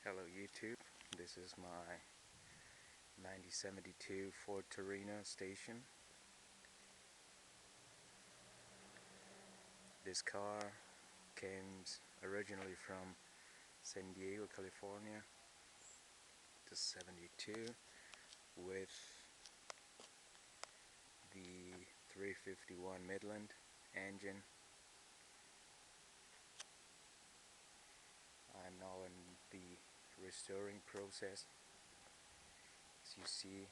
Hello YouTube, this is my 1972 Ford Torino station. This car came originally from San Diego, California, to 72 with the 351 Midland engine. I'm now in the restoring process. As you see,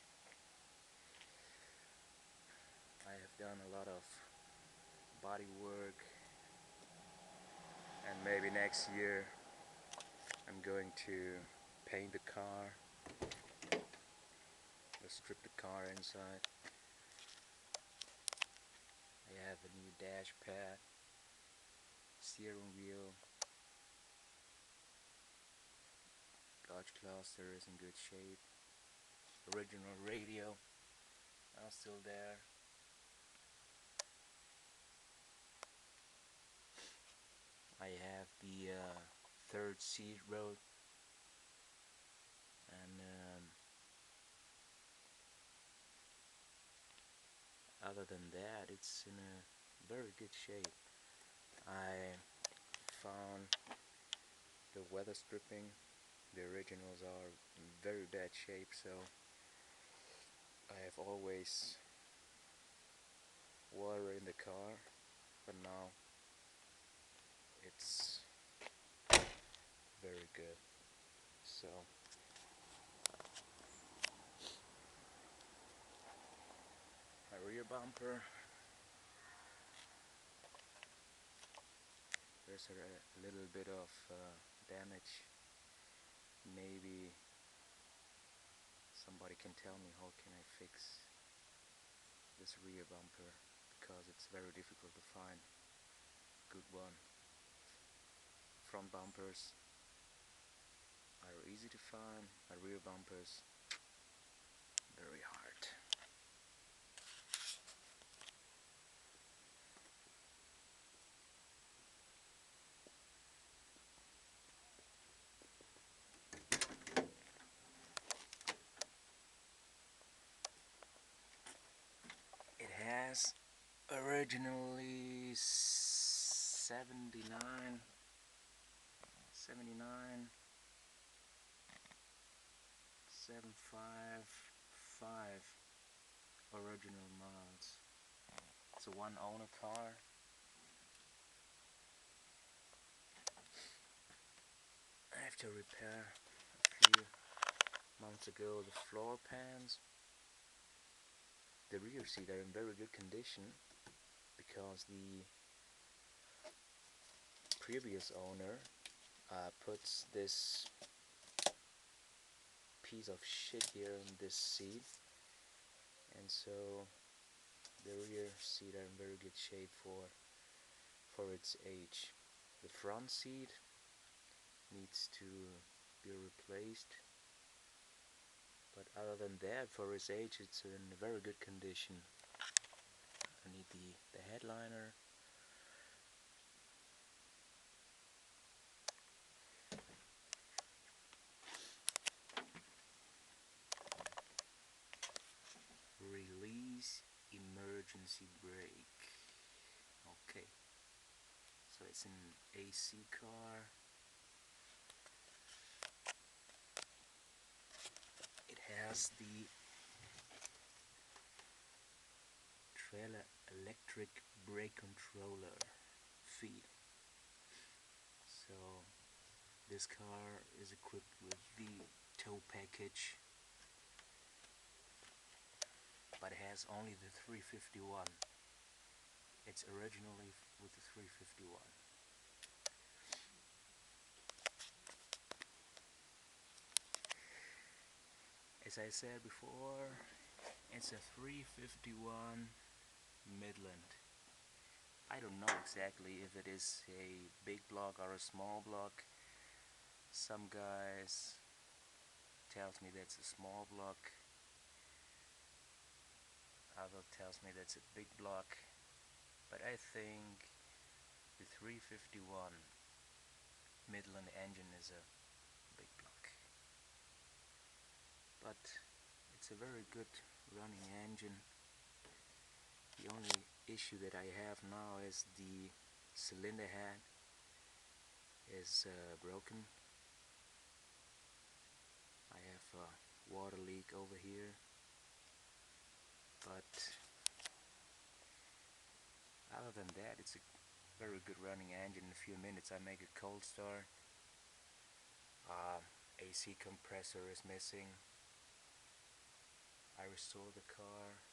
I have done a lot of body work, and maybe next year I'm going to paint the car, strip the car inside. I have a new dash pad, steering wheel, gauge cluster is in good shape, original radio are still there. I have the third seat row, and other than that it's in a very good shape. I found the weather stripping, the originals are in very bad shape, so I have always water in the car, but now it's very good. So my rear bumper, there's a little bit of damage. Maybe somebody can tell me how can I fix this rear bumper, because it's very difficult to find a good one. Front bumpers are easy to find, my rear bumpers very hard. It has originally 79 755 original miles. It's a one owner car. I have to repair a few months ago the floor pans. The rear seat are in very good condition because the previous owner puts this piece of shit here in this seat, and so the rear seat are in very good shape for its age. The front seat needs to be replaced, but other than that, for its age, it's in very good condition. I need the headliner. Release emergency brake. Okay, so it's an AC car. It has the trailer electric brake controller feed. So this car is equipped with the tow package, but it has only the 351. It's originally with the 351. As I said before, it's a 351 Midland. I don't know exactly if it is a big block or a small block. Some guys tells me that's a small block, other tells me that's a big block, but I think the 351 Midland engine is a big block. but it's a very good running engine. The only issue that I have now is the cylinder head is broken. I have a water leak over here, but other than that, it's a very good running engine. In a few minutes I make a cold start. AC compressor is missing. I restore the car.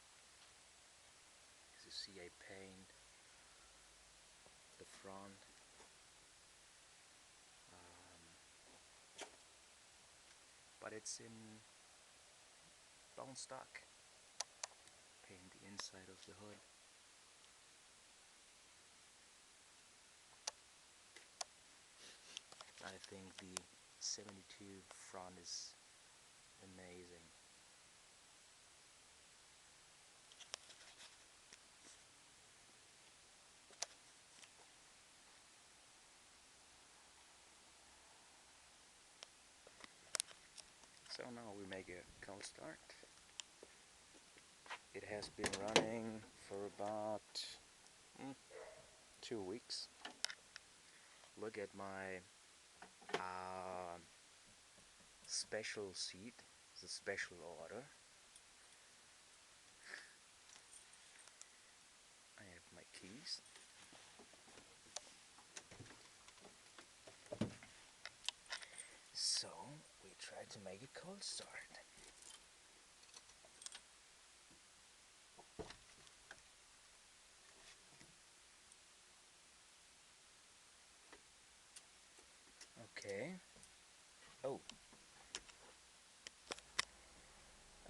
As you see, I paint the front. But it's in bone stock. Paint the inside of the hood. I think the 72 front is amazing. So now we make a cold start. It has been running for about 2 weeks. Look at my special seat. It's a special order. I have my keys. So we try to make a cold start. Okay. Oh.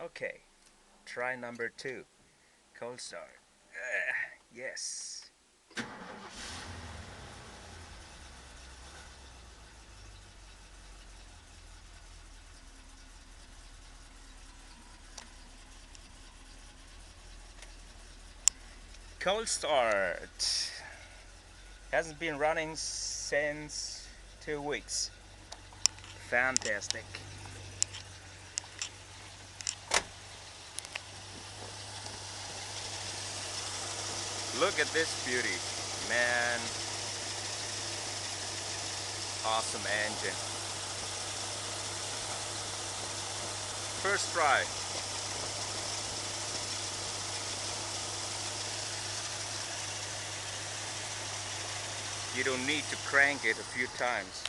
Okay. Try number 2. Cold start. Yes. Cold start. Hasn't been running since 2 weeks. Fantastic. Look at this beauty, man. Awesome engine. First try. You don't need to crank it a few times.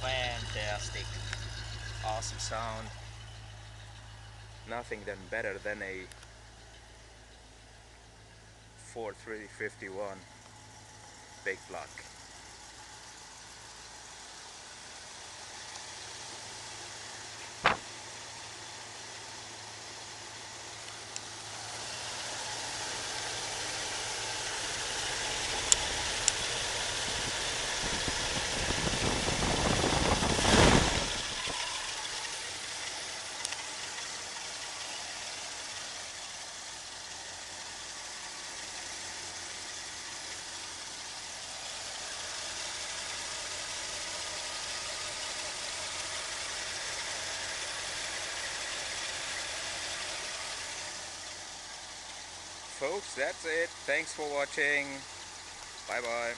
Fantastic. Awesome sound. Nothing then better than a Ford 351 big block. Folks, that's it. Thanks for watching. Bye bye.